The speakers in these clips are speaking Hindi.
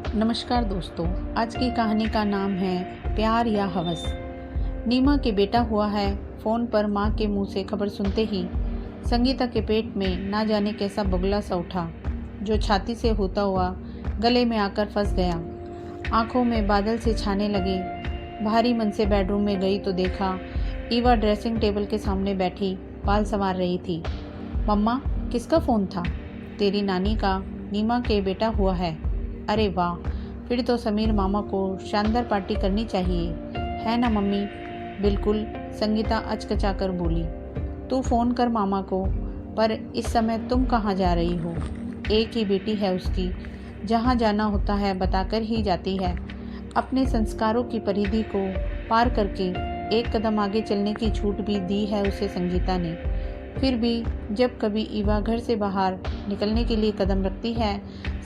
नमस्कार दोस्तों, आज की कहानी का नाम है प्यार या हवस। नीमा के बेटा हुआ है। फ़ोन पर माँ के मुंह से खबर सुनते ही संगीता के पेट में ना जाने कैसा बुगला सा उठा, जो छाती से होता हुआ गले में आकर फंस गया। आंखों में बादल से छाने लगे। भारी मन से बेडरूम में गई तो देखा ईवा ड्रेसिंग टेबल के सामने बैठी बाल संवार रही थी। मम्मा, किसका फ़ोन था? तेरी नानी का, नीमा के बेटा हुआ है। अरे वाह, फिर तो समीर मामा को शानदार पार्टी करनी चाहिए, है ना मम्मी? बिल्कुल, संगीता अचकचाकर बोली। तू फ़ोन कर मामा को, पर इस समय तुम कहाँ जा रही हो? एक ही बेटी है उसकी, जहाँ जाना होता है बताकर ही जाती है। अपने संस्कारों की परिधि को पार करके एक कदम आगे चलने की छूट भी दी है उसे संगीता ने। फिर भी जब कभी ईवा घर से बाहर निकलने के लिए कदम रखती है,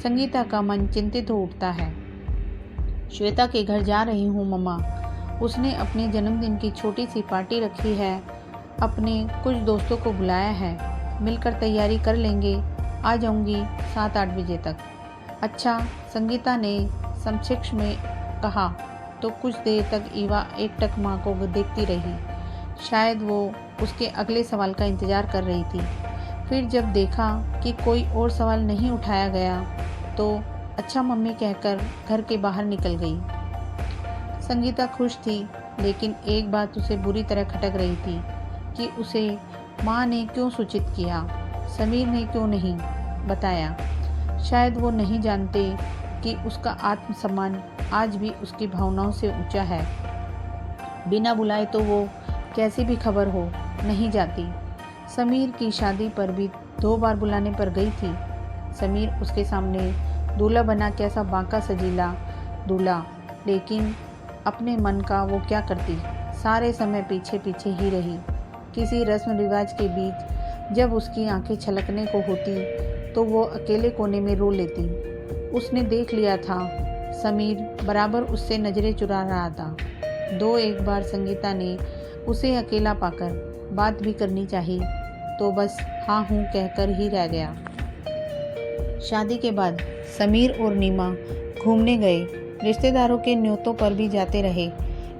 संगीता का मन चिंतित हो उठता है। श्वेता के घर जा रही हूँ मम्मा। उसने अपने जन्मदिन की छोटी सी पार्टी रखी है। अपने कुछ दोस्तों को बुलाया है, मिलकर तैयारी कर लेंगे। आ जाऊँगी 7-8 बजे तक। अच्छा, संगीता ने समक्षक्ष में कहा तो कुछ देर तक ईवा एकटक माँ को देखती रही। शायद वो उसके अगले सवाल का इंतज़ार कर रही थी। फिर जब देखा कि कोई और सवाल नहीं उठाया गया तो अच्छा मम्मी कहकर घर के बाहर निकल गई। संगीता खुश थी, लेकिन एक बात उसे बुरी तरह खटक रही थी कि उसे माँ ने क्यों सूचित किया, समीर ने क्यों नहीं बताया। शायद वो नहीं जानते कि उसका आत्मसम्मान आज भी उसकी भावनाओं से ऊंचा है। बिना बुलाए तो वो कैसी भी खबर हो नहीं जाती। समीर की शादी पर भी 2 बार बुलाने पर गई थी। समीर उसके सामने दूल्हा बना, कैसा बांका सजीला दूल्हा, लेकिन अपने मन का वो क्या करती। सारे समय पीछे पीछे ही रही। किसी रस्म रिवाज के बीच जब उसकी आंखें छलकने को होती तो वो अकेले कोने में रो लेती। उसने देख लिया था, समीर बराबर उससे नज़रें चुरा रहा था। 2-1 बार संगीता ने उसे अकेला पाकर बात भी करनी चाहिए तो बस हाँ हूँ कहकर ही रह गया। शादी के बाद समीर और नीमा घूमने गए, रिश्तेदारों के न्योतों पर भी जाते रहे,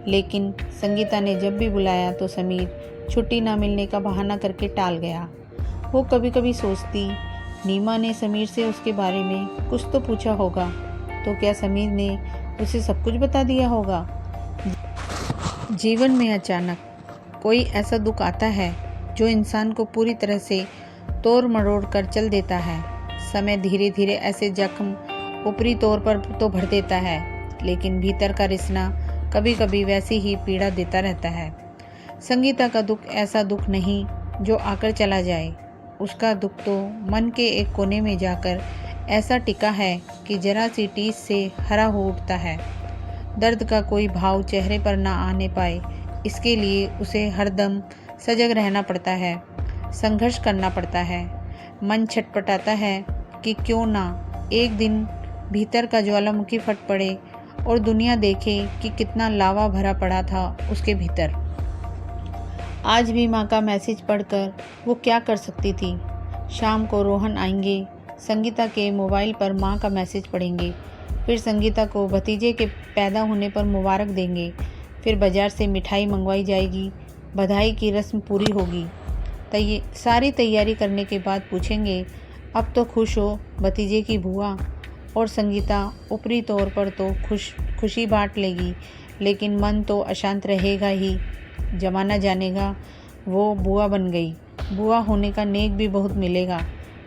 लेकिन संगीता ने जब भी बुलाया तो समीर छुट्टी ना मिलने का बहाना करके टाल गया। वो कभी कभी सोचती, नीमा ने समीर से उसके बारे में कुछ तो पूछा होगा, तो क्या समीर ने उसे सब कुछ बता दिया होगा। जीवन में अचानक कोई ऐसा दुख आता है जो इंसान को पूरी तरह से तोड़ मरोड़ कर चल देता है। समय धीरे धीरे ऐसे जख्म ऊपरी तौर पर तो भर देता है, लेकिन भीतर का रिसना कभी कभी वैसी ही पीड़ा देता रहता है। संगीता का दुख ऐसा दुख नहीं जो आकर चला जाए। उसका दुख तो मन के एक कोने में जाकर ऐसा टिका है कि जरा सी टीस से हरा हो उठता है। दर्द का कोई भाव चेहरे पर ना आने पाए, इसके लिए उसे हरदम सजग रहना पड़ता है, संघर्ष करना पड़ता है। मन छटपटाता है कि क्यों ना एक दिन भीतर का ज्वालामुखी फट पड़े और दुनिया देखे कि कितना लावा भरा पड़ा था उसके भीतर। आज भी माँ का मैसेज पढ़कर वो क्या कर सकती थी। शाम को रोहन आएंगे, संगीता के मोबाइल पर माँ का मैसेज पढ़ेंगे, फिर संगीता को भतीजे के पैदा होने पर मुबारक देंगे, फिर बाज़ार से मिठाई मंगवाई जाएगी, बधाई की रस्म पूरी होगी। सारी तैयारी करने के बाद पूछेंगे, अब तो खुश हो भतीजे की बुआ? और संगीता ऊपरी तौर पर तो खुशी बांट लेगी, लेकिन मन तो अशांत रहेगा ही। जमाना जानेगा वो बुआ बन गई। बुआ होने का नेक भी बहुत मिलेगा,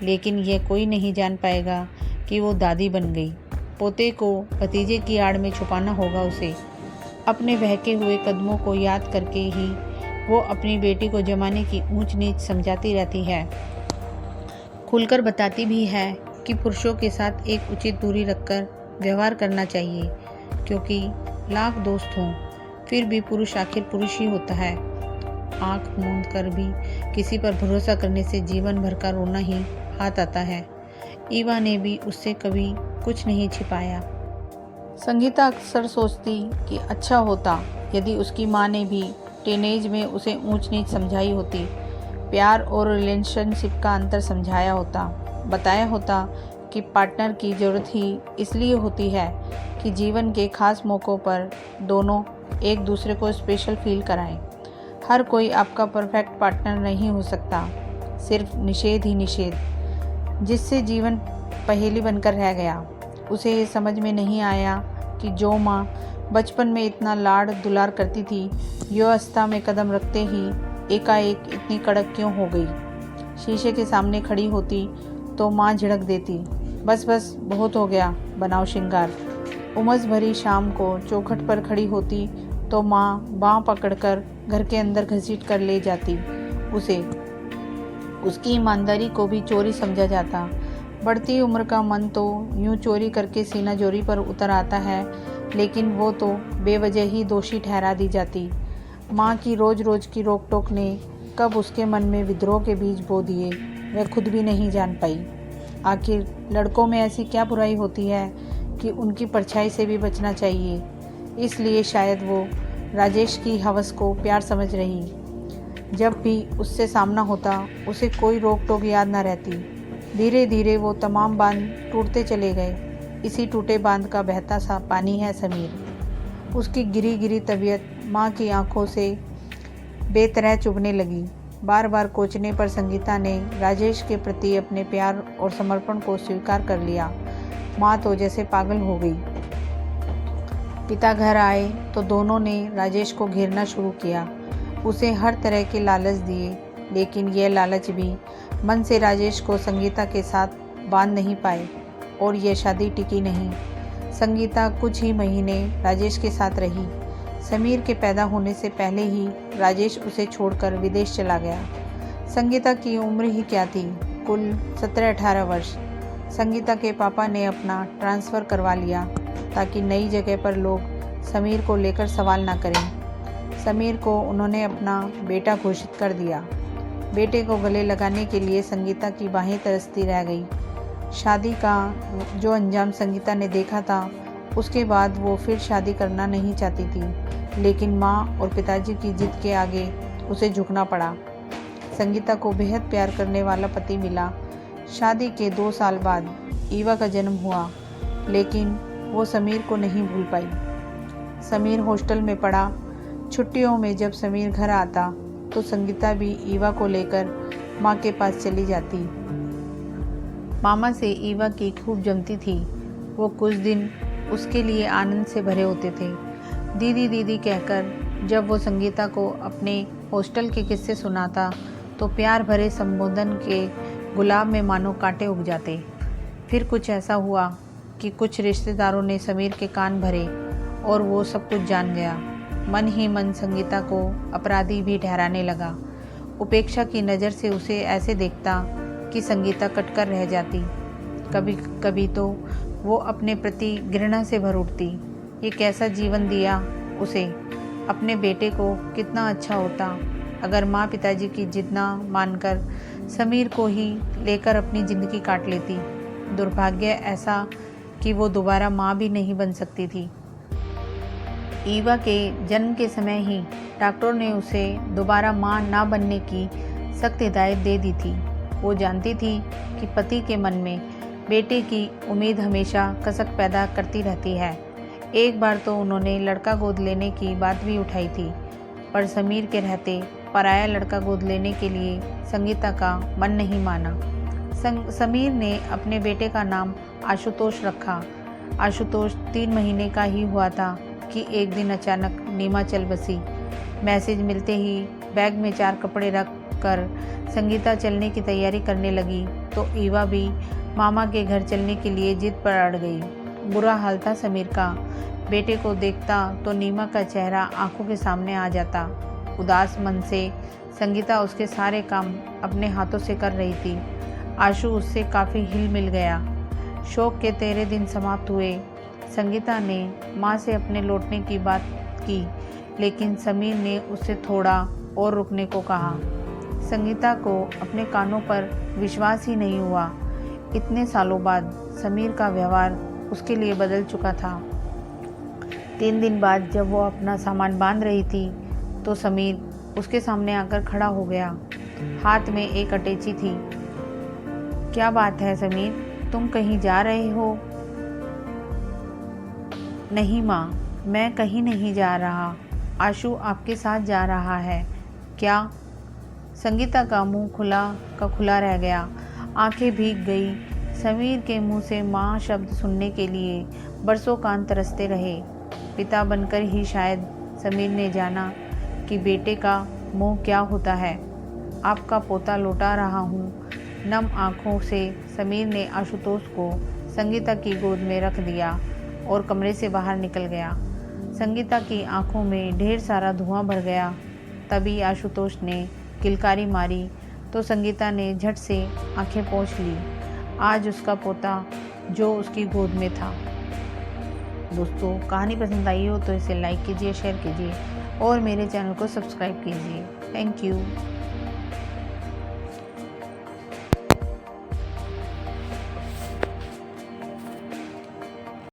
लेकिन यह कोई नहीं जान पाएगा कि वो दादी बन गई। पोते को भतीजे की आड़ में छुपाना होगा उसे। अपने बहके हुए कदमों को याद करके ही वो अपनी बेटी को जमाने की ऊंच नीच समझाती रहती है। खुलकर बताती भी है कि पुरुषों के साथ एक उचित दूरी रखकर व्यवहार करना चाहिए, क्योंकि लाख दोस्त हों फिर भी पुरुष आखिर पुरुष ही होता है। आंख मूंद कर भी किसी पर भरोसा करने से जीवन भर का रोना ही हाथ आता है। ईवा ने भी उससे कभी कुछ नहीं छिपाया। संगीता अक्सर सोचती कि अच्छा होता यदि उसकी माँ ने भी टीनेज में उसे ऊंच नीच समझाई होती, प्यार और रिलेशनशिप का अंतर समझाया होता, बताया होता कि पार्टनर की ज़रूरत ही इसलिए होती है कि जीवन के खास मौक़ों पर दोनों एक दूसरे को स्पेशल फील कराएं। हर कोई आपका परफेक्ट पार्टनर नहीं हो सकता, सिर्फ निषेध ही निषेध। जिससे जीवन पहेली बनकर रह गया। उसे ये समझ में नहीं आया कि जो माँ बचपन में इतना लाड़ दुलार करती थी, युवावस्था में कदम रखते ही एकाएक इतनी कड़क क्यों हो गई। शीशे के सामने खड़ी होती तो माँ झिड़क देती, बस बस बहुत हो गया, बनाओ श्रृंगार। उमस भरी शाम को चौखट पर खड़ी होती तो माँ बाँह पकड़कर घर के अंदर घसीट कर ले जाती उसे। उसकी ईमानदारी को भी चोरी समझा जाता। बढ़ती उम्र का मन तो यूं चोरी करके सीना जोरी पर उतर आता है, लेकिन वो तो बेवजह ही दोषी ठहरा दी जाती। माँ की रोज़ रोज़ की रोक टोक ने कब उसके मन में विद्रोह के बीज बो दिए, वह खुद भी नहीं जान पाई। आखिर लड़कों में ऐसी क्या बुराई होती है कि उनकी परछाई से भी बचना चाहिए। इसलिए शायद वो राजेश की हवस को प्यार समझ रही। जब भी उससे सामना होता उसे कोई रोक टोक याद न रहती। धीरे धीरे वो तमाम बांध टूटते चले गए। इसी टूटे बांध का बहता सा पानी है समीर। उसकी गिरी गिरी तबीयत माँ की आंखों से बेतरह चुभने लगी। बार बार कोचने पर संगीता ने राजेश के प्रति अपने प्यार और समर्पण को स्वीकार कर लिया। माँ तो जैसे पागल हो गई। पिता घर आए तो दोनों ने राजेश को घेरना शुरू किया। उसे हर तरह के लालच दिए, लेकिन यह लालच भी मन से राजेश को संगीता के साथ बांध नहीं पाए और यह शादी टिकी नहीं। संगीता कुछ ही महीने राजेश के साथ रही। समीर के पैदा होने से पहले ही राजेश उसे छोड़कर विदेश चला गया। संगीता की उम्र ही क्या थी, कुल 17-18 वर्ष। संगीता के पापा ने अपना ट्रांसफ़र करवा लिया ताकि नई जगह पर लोग समीर को लेकर सवाल ना करें। समीर को उन्होंने अपना बेटा घोषित कर दिया। बेटे को गले लगाने के लिए संगीता की बाहें तरसती रह गई। शादी का जो अंजाम संगीता ने देखा था, उसके बाद वो फिर शादी करना नहीं चाहती थी, लेकिन माँ और पिताजी की जिद के आगे उसे झुकना पड़ा। संगीता को बेहद प्यार करने वाला पति मिला। शादी के 2 साल बाद ईवा का जन्म हुआ, लेकिन वो समीर को नहीं भूल पाई। समीर हॉस्टल में पढ़ा। छुट्टियों में जब समीर घर आता तो संगीता भी ईवा को लेकर माँ के पास चली जाती। मामा से ईवा की खूब जमती थी। वो कुछ दिन उसके लिए आनंद से भरे होते थे। दीदी दीदी कहकर जब वो संगीता को अपने हॉस्टल के किस्से सुनाता तो प्यार भरे संबोधन के गुलाब में मानो कांटे उग जाते। फिर कुछ ऐसा हुआ कि कुछ रिश्तेदारों ने समीर के कान भरे और वो सब कुछ जान गया। मन ही मन संगीता को अपराधी भी ठहराने लगा। उपेक्षा की नज़र से उसे ऐसे देखता कि संगीता कटकर रह जाती। कभी कभी तो वो अपने प्रति घृणा से भर उठती। ये कैसा जीवन दिया उसे। अपने बेटे को कितना अच्छा होता अगर माँ पिताजी की जिद ना मानकर समीर को ही लेकर अपनी ज़िंदगी काट लेती। दुर्भाग्य ऐसा कि वो दोबारा माँ भी नहीं बन सकती थी। ईवा के जन्म के समय ही डॉक्टर ने उसे दोबारा माँ ना बनने की सख्त हिदायत दे दी थी। वो जानती थी कि पति के मन में बेटे की उम्मीद हमेशा कसक पैदा करती रहती है। एक बार तो उन्होंने लड़का गोद लेने की बात भी उठाई थी, पर समीर के रहते पराया लड़का गोद लेने के लिए संगीता का मन नहीं माना। समीर ने अपने बेटे का नाम आशुतोष रखा। आशुतोष 3 महीने का ही हुआ था कि एक दिन अचानक नीमा चल बसी। मैसेज मिलते ही बैग में 4 कपड़े रख कर संगीता चलने की तैयारी करने लगी तो ईवा भी मामा के घर चलने के लिए जिद पर अड़ गई। बुरा हाल था समीर का। बेटे को देखता तो नीमा का चेहरा आंखों के सामने आ जाता। उदास मन से संगीता उसके सारे काम अपने हाथों से कर रही थी। आशु उससे काफ़ी हिल मिल गया। शोक के 13 दिन समाप्त हुए। संगीता ने माँ से अपने लौटने की बात की, लेकिन समीर ने उससे थोड़ा और रुकने को कहा। संगीता को अपने कानों पर विश्वास ही नहीं हुआ। इतने सालों बाद समीर का व्यवहार उसके लिए बदल चुका था। 3 दिन बाद जब वो अपना सामान बांध रही थी तो समीर उसके सामने आकर खड़ा हो गया। हाथ में एक अटैची थी। क्या बात है समीर, तुम कहीं जा रहे हो? नहीं माँ, मैं कहीं नहीं जा रहा। आशु आपके साथ जा रहा है। क्या? संगीता का मुंह खुला का खुला रह गया, आंखें भीग गई। समीर के मुंह से माँ शब्द सुनने के लिए बरसों कान तरसते रहे। पिता बनकर ही शायद समीर ने जाना कि बेटे का मोह क्या होता है। आपका पोता लौटा रहा हूँ। नम आँखों से समीर ने आशुतोष को संगीता की गोद में रख दिया और कमरे से बाहर निकल गया। संगीता की आंखों में ढेर सारा धुआं भर गया। तभी आशुतोष ने किलकारी मारी तो संगीता ने झट से आंखें पोंछ ली। आज उसका पोता जो उसकी गोद में था। दोस्तों, कहानी पसंद आई हो तो इसे लाइक कीजिए, शेयर कीजिए और मेरे चैनल को सब्सक्राइब कीजिए। Thank you.